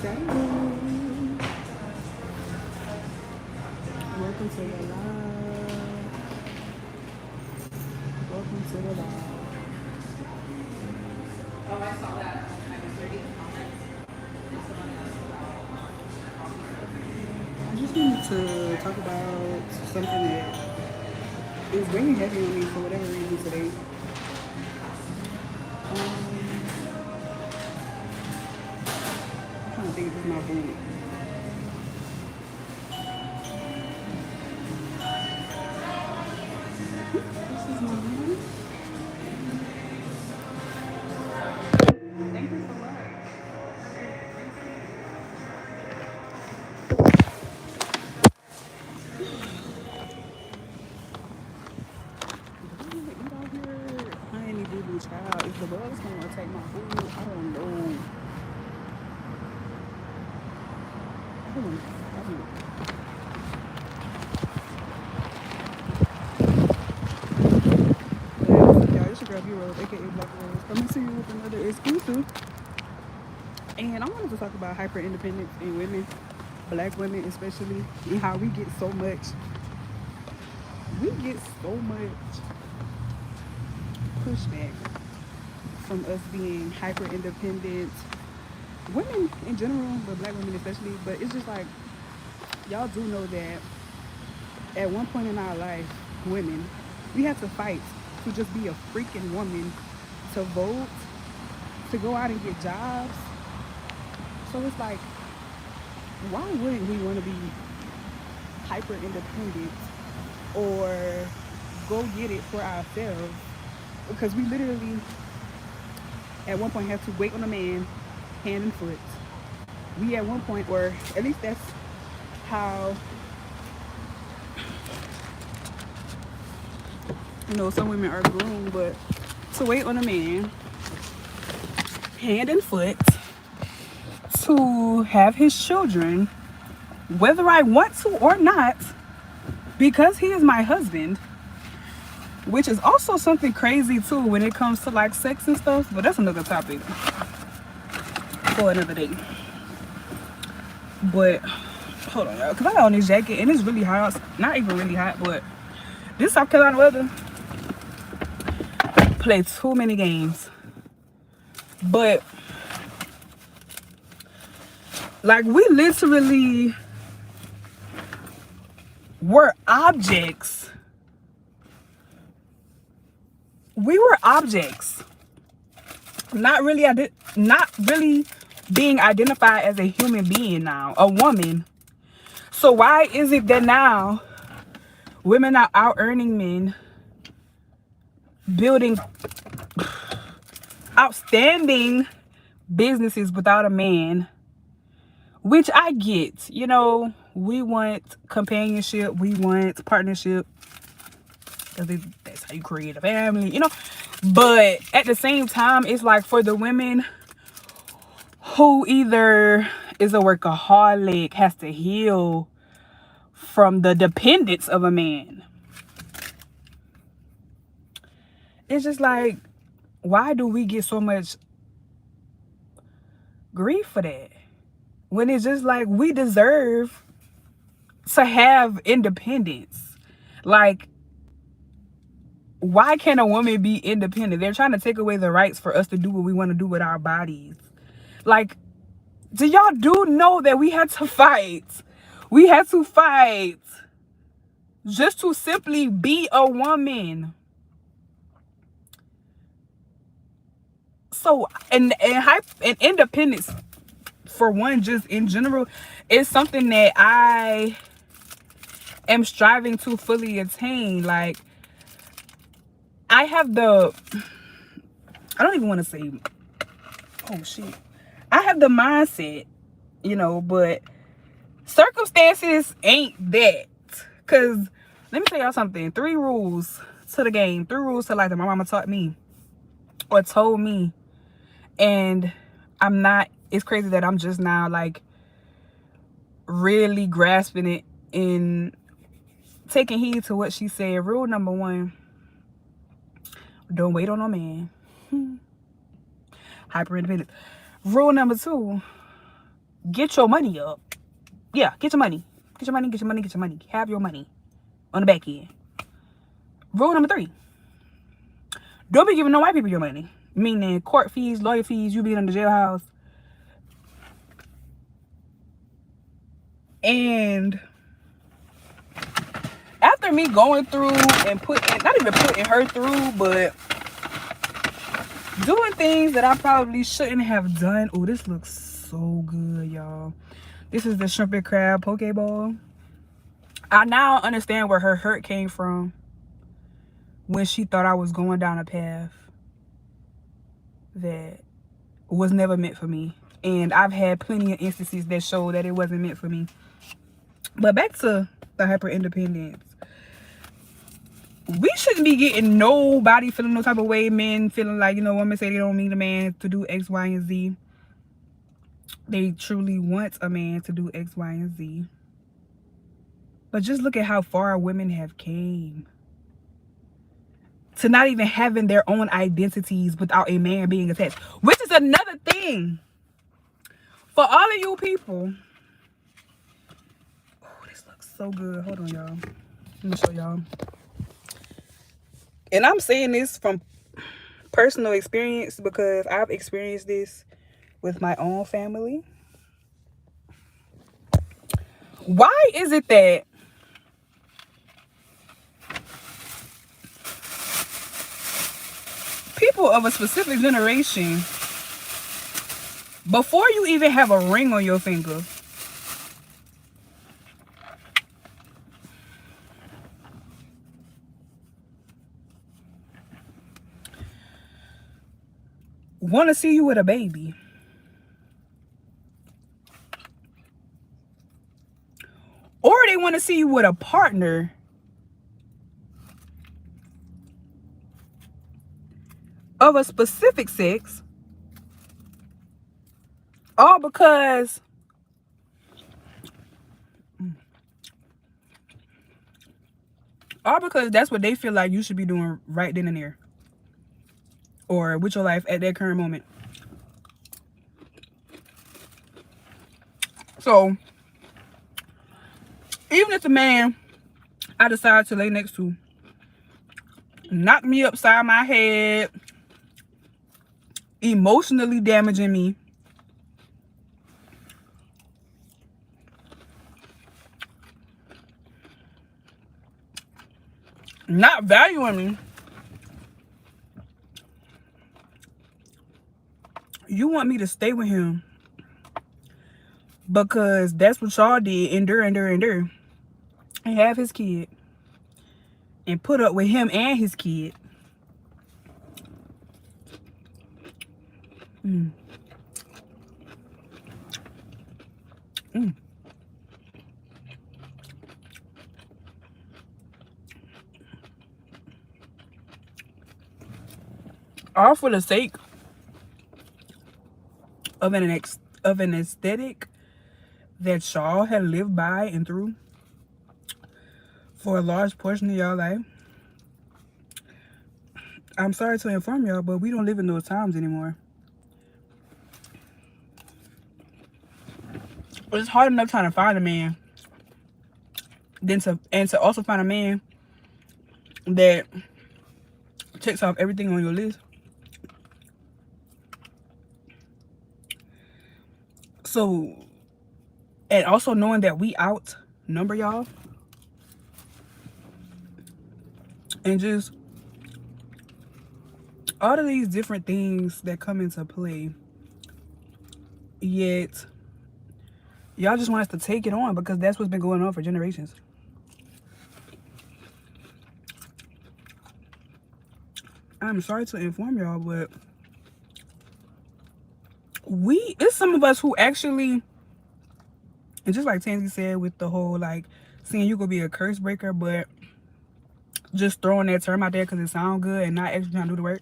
Welcome to the live. Welcome to the live. I just wanted to talk about something that is weighing heavy on me for whatever reason today. I'm trying to think if it's my phone. This is my phone. Thank you so much. Eat out here. I ain't even boo child. If the bugs gonna take my food, I don't know. I don't know. But y'all, it's your girl B Rose, aka Black Rose, coming to you with another exclusive. And I wanted to talk about hyper independence in women, black women especially, and how we get so much pushback from us being hyper independent. Women in general, but black women especially. But it's just like y'all do know that at one point in our life, women, we had to fight to just be a freaking woman, to vote, to go out and get jobs. So it's like, why wouldn't we want to be hyper independent or go get it for ourselves? Because we literally at one point have to wait on a man hand and foot. We at one point, or at least that's how some women are groomed, but to wait on a man hand and foot, to have his children, whether I want to or not, because he is my husband. Which is also something crazy too when it comes to like sex and stuff, but that's another topic for another day. But hold on, y'all, because I got on this jacket and it's really hot. Not even really hot, but this South Carolina weather play too many games. But like, we literally were objects. We were objects. Not really being identified as a human being now, a woman. So why is it that now women are out earning men, building outstanding businesses without a man? Which I get, we want companionship, we want partnership, because that's how you create a family, But at the same time, it's like for the women who either is a workaholic, has to heal from the dependence of a man. It's just like, why do we get so much grief for that? When it's just like, we deserve to have independence. Like, why can't a woman be independent? They're trying to take away the rights for us to do what we want to do with our bodies. Like, do y'all know that we had to fight? We had to fight just to simply be a woman. So, and independence, for one, just in general, is something that I am striving to fully attain. Like, I don't even want to say, oh shit. I have the mindset, but circumstances ain't that. Because let me tell y'all something. 3 rules to the game. 3 rules to life that my mama taught me or told me. And it's crazy that I'm just now like really grasping it and taking heed to what she said. Rule number 1, don't wait on a man. Hyper independent. Rule number 2, Get your money up. Yeah, get your money. Get your money, get your money, get your money. Have your money on the back end. Rule number 3. Don't be giving no white people your money. Meaning court fees, lawyer fees, you being in the jailhouse. And after me going through and not even putting her through, but doing things that I probably shouldn't have done. Oh, this looks so good, y'all. This is the shrimp and crab poke bowl. I now understand where her hurt came from when she thought I was going down a path that was never meant for me. And I've had plenty of instances that show that it wasn't meant for me. But back to the hyper independence. We shouldn't be getting nobody feeling no type of way. Men feeling like, women say they don't need a man to do X, Y, and Z. They truly want a man to do X, Y, and Z. But just look at how far women have came. To not even having their own identities without a man being attached. Which is another thing. For all of you people. Oh, this looks so good. Hold on, y'all. Let me show y'all. And I'm saying this from personal experience because I've experienced this with my own family. Why is it that people of a specific generation, before you even have a ring on your finger, want to see you with a baby? Or they want to see you with a partner of a specific sex, all because that's what they feel like you should be doing right then and there, or with your life at that current moment. So even if the man I decide to lay next to knock me upside my head, emotionally damaging me, not valuing me, you want me to stay with him because that's what y'all did, endure, and have his kid and put up with him and his kid. All for the sake of an aesthetic that y'all had lived by and through for a large portion of y'all life. I'm sorry to inform y'all, but we don't live in those times anymore. It's hard enough trying to find a man to also find a man that checks off everything on your list. So, and also knowing that we outnumber y'all, and just all of these different things that come into play, yet y'all just want us to take it on because that's what's been going on for generations. I'm sorry to inform y'all, but it's some of us who actually, and just like Tansy said with the whole like saying you could be a curse breaker, but just throwing that term out there because it sounds good and not actually trying to do the work.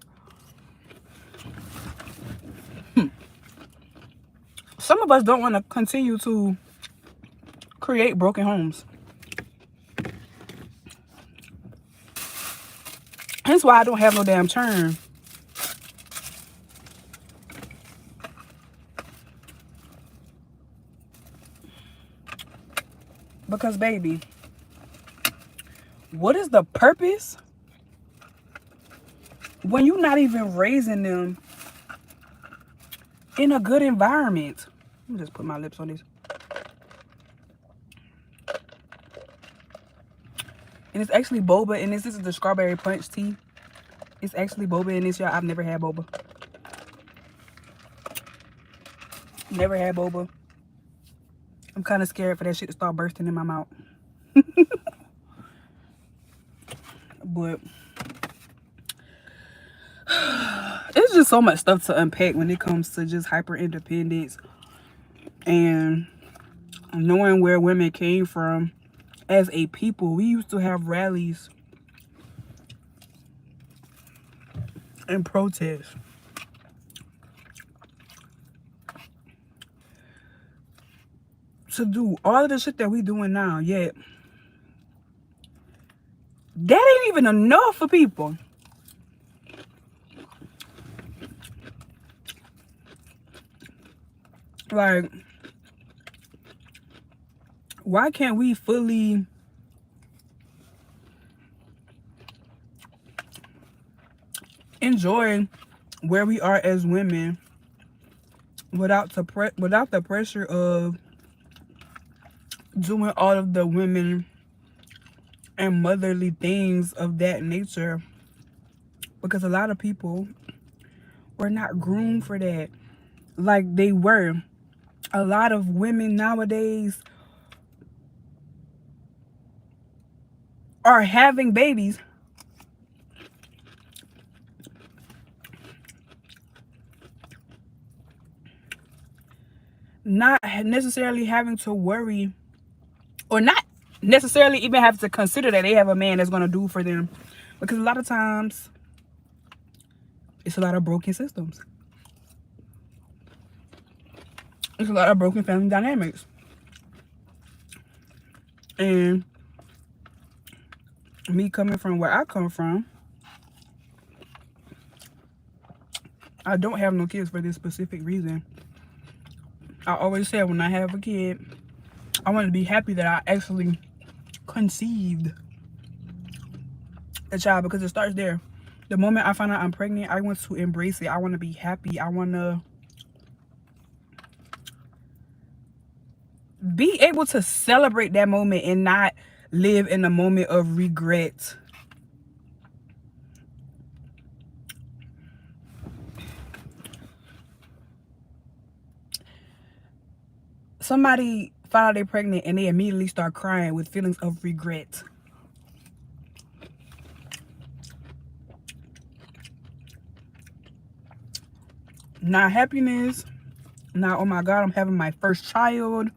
Some of us don't want to continue to create broken homes. Hence why I don't have no damn churn. Because, baby, what is the purpose when you're not even raising them in a good environment? Let me just put my lips on this. And it's actually boba in this. This is the strawberry punch tea. It's actually boba in this, y'all. I've never had boba. Never had boba. I'm kind of scared for that shit to start bursting in my mouth. But it's just so much stuff to unpack when it comes to just hyper independence and knowing where women came from as a people. We used to have rallies and protests. To do all of the shit that we doing now, yet that ain't even enough for people. Like, why can't we fully enjoy where we are as women without the pressure of doing all of the women and motherly things of that nature? Because a lot of people were not groomed for that like they were. A lot of women nowadays are having babies not necessarily having to worry, or not necessarily even have to consider that they have a man that's going to do for them. Because a lot of times it's a lot of broken systems. It's a lot of broken family dynamics. And me coming from where I come from, I don't have no kids for this specific reason. I always said when I have a kid, I want to be happy that I actually conceived a child, because it starts there. The moment I find out I'm pregnant, I want to embrace it. I want to be happy. I want to be able to celebrate that moment and not live in a moment of regret. Somebody find out they're pregnant and they immediately start crying with feelings of regret. Not happiness, not, oh my God, I'm having my first child.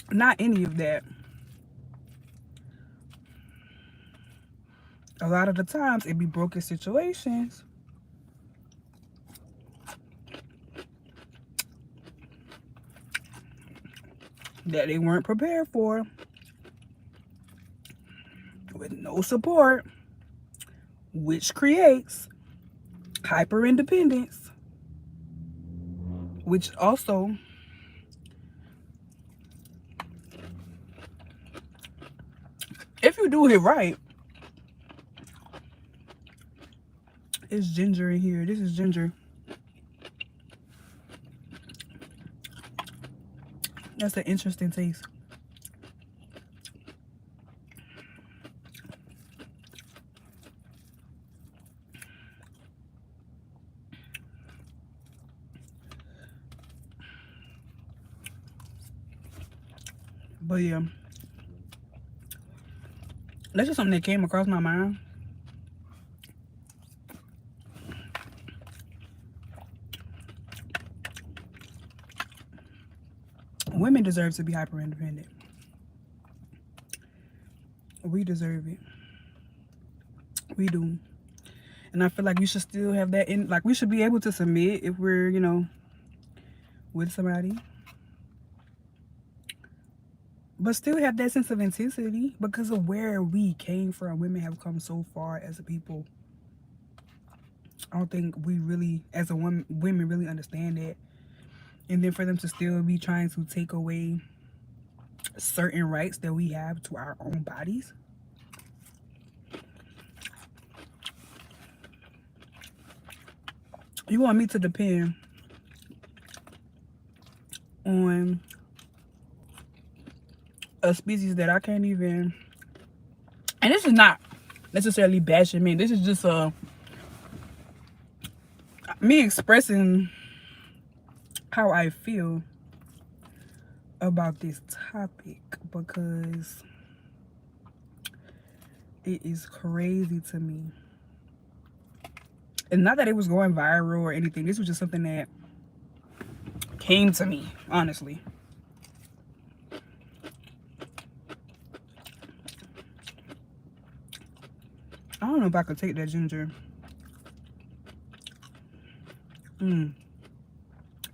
Not any of that. A lot of the times it be broken situations that they weren't prepared for, with no support, which creates hyper independence, which also if you do it right. It's ginger in here. This is ginger. That's an interesting taste. But yeah, that's just something that came across my mind. Women deserve to be hyper independent. We deserve it. We do. And I feel like we should still have that in, like, we should be able to submit if we're, you know, with somebody. But still have that sense of intensity because of where we came from. Women have come so far as a people. I don't think we really, as a woman, women really understand that. And then for them to still be trying to take away certain rights that we have to our own bodies. You want me to depend on a species that I can't even, and this is not necessarily bashing me. This is just me expressing how I feel about this topic, because it is crazy to me. And not that it was going viral or anything. This was just something that came to me, honestly. I don't know if I could take that ginger.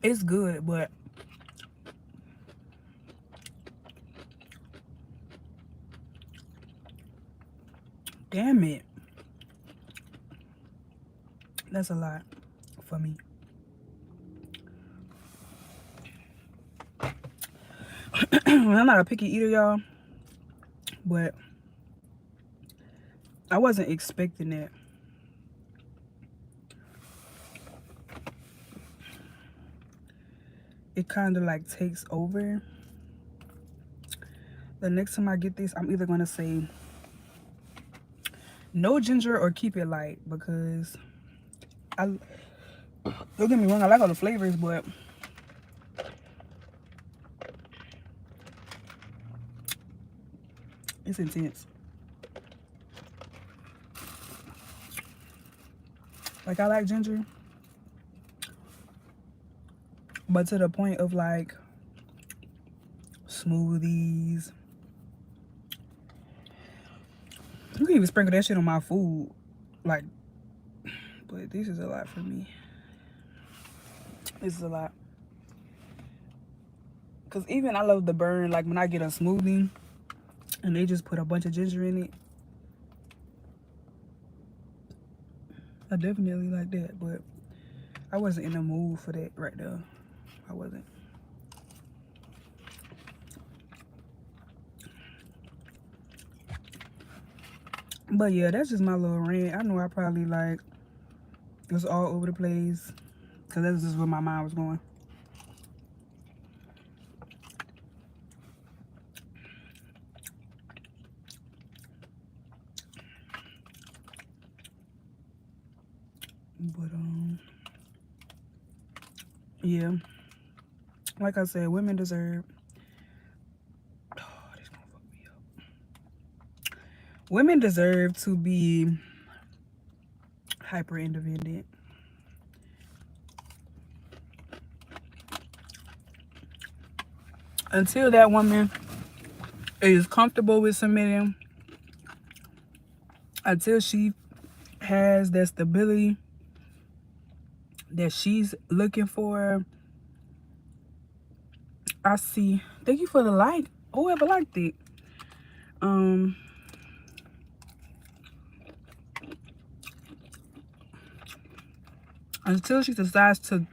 It's good, but damn it, that's a lot for me. I'm not a picky eater, y'all, but I wasn't expecting that. It kind of like takes over. The next time I get this, I'm either gonna say no ginger or keep it light, because don't get me wrong, I like all the flavors, but it's intense. Like, I like ginger, but to the point of like smoothies. You can even sprinkle that shit on my food, like, but this is a lot for me. This is a lot. Cause even I love the burn, like when I get a smoothie and they just put a bunch of ginger in it. I definitely like that, but I wasn't in the mood for that right there. I wasn't. But yeah, that's just my little rant. I know I probably like it was all over the place, because that's just where my mind was going. But yeah, like I said, women deserve. Oh, this gonna fuck me up. Women deserve to be hyper independent. Until that woman is comfortable with submitting, until she has that stability that she's looking for. I see. Thank you for the like. Whoever liked it. Until she decides to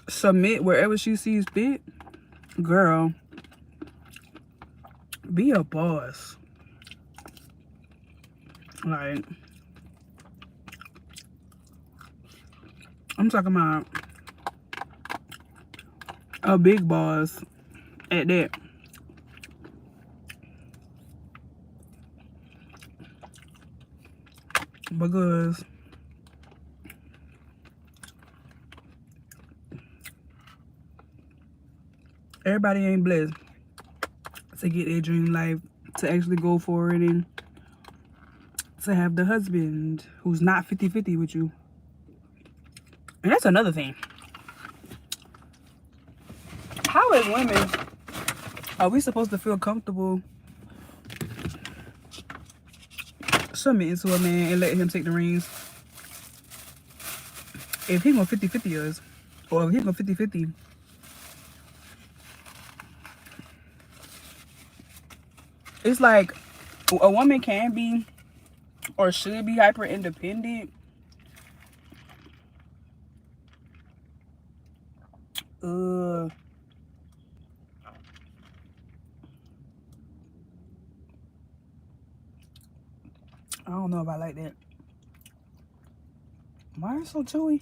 submit wherever she sees fit, girl, be a boss. Like, I'm talking about a big boss at that. Because everybody ain't blessed to get their dream life, to actually go for it, and to have the husband who's not 50-50 with you. And that's another thing. How as women are we supposed to feel comfortable submitting to a man and letting him take the reins if he gonna 50-50 us, or if he gonna 50-50? It's like a woman can be or should be hyper independent I don't know if I like that. Why is it so chewy?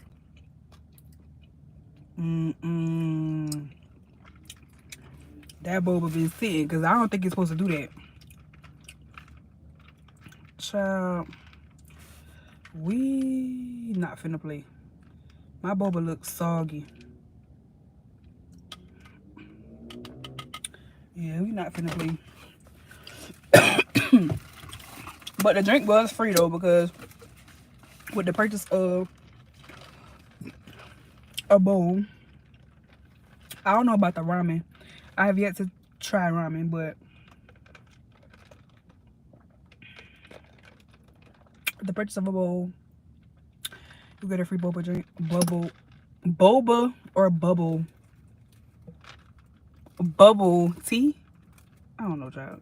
That boba been sitting, because I don't think it's supposed to do that. Child, we not finna play. My boba looks soggy. Yeah, we not finna play. But the drink was free though, because with the purchase of a bowl, I don't know about the ramen. I have yet to try ramen, but the purchase of a bowl, you get a free boba drink. Boba or bubble tea. I don't know, child.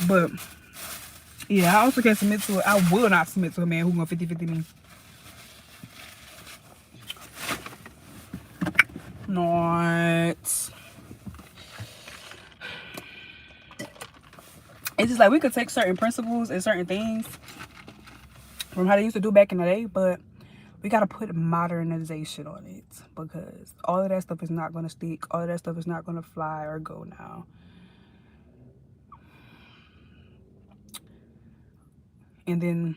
But yeah, I also can't submit to it. I will not submit to a man who gonna 50-50 me. Not. It's just like we could take certain principles and certain things from how they used to do back in the day, but we gotta put modernization on it, because all of that stuff is not gonna stick. All of that stuff is not gonna fly or go now. And then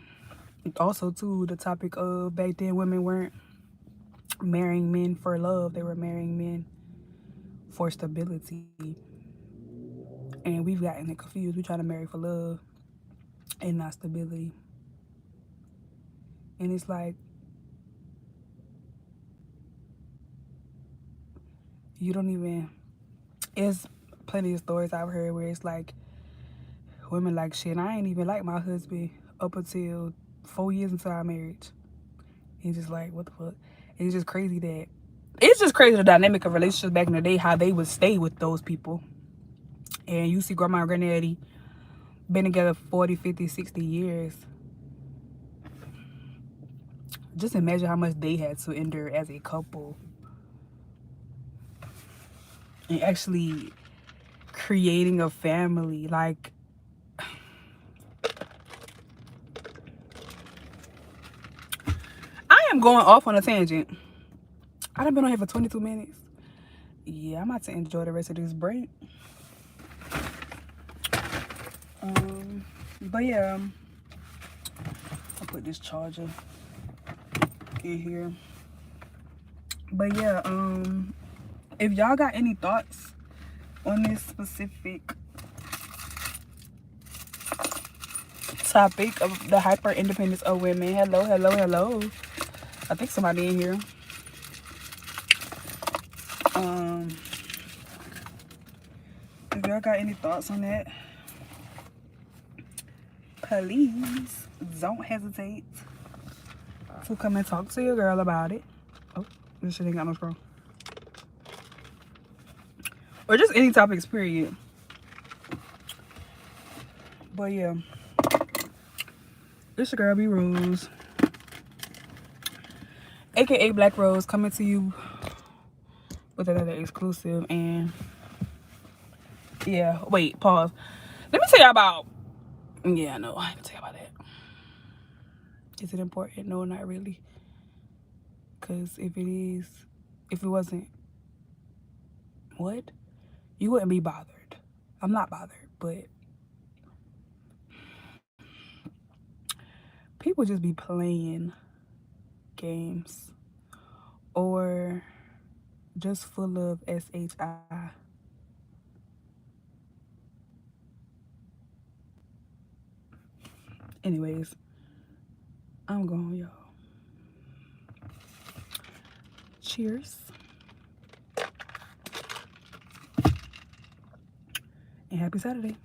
also too, the topic of back then women weren't marrying men for love, they were marrying men for stability. And we've gotten it confused. We try to marry for love and not stability. And it's like, you don't even, it's plenty of stories I've heard where it's like women like, shit, I ain't even like my husband up until 4 years into our marriage. It's just like, what the fuck? It's just crazy the dynamic of relationships back in the day, how they would stay with those people. And you see grandma and granddaddy been together 40, 50, 60 years. Just imagine how much they had to endure as a couple. And actually creating a family. Like, I am going off on a tangent. I done been on here for 22 minutes. Yeah, I'm about to enjoy the rest of this break. But yeah, I'll put this charger in here. But yeah, if y'all got any thoughts on this specific topic of the hyper independence of women, hello. I think somebody in here. If y'all got any thoughts on that, please don't hesitate to come and talk to your girl about it. Oh, this shit ain't got no scroll. Or just any topics, period. But yeah, it's your girl B Rose, aka Black Rose, coming to you with another exclusive. And yeah, wait, pause. Let me tell y'all about, yeah, no, I have to tell y'all about that. Is it important? No, not really. Because if it wasn't, what? You wouldn't be bothered. I'm not bothered, but people just be playing games or just full of SHI. Anyways, I'm going, y'all. Cheers. And happy Saturday.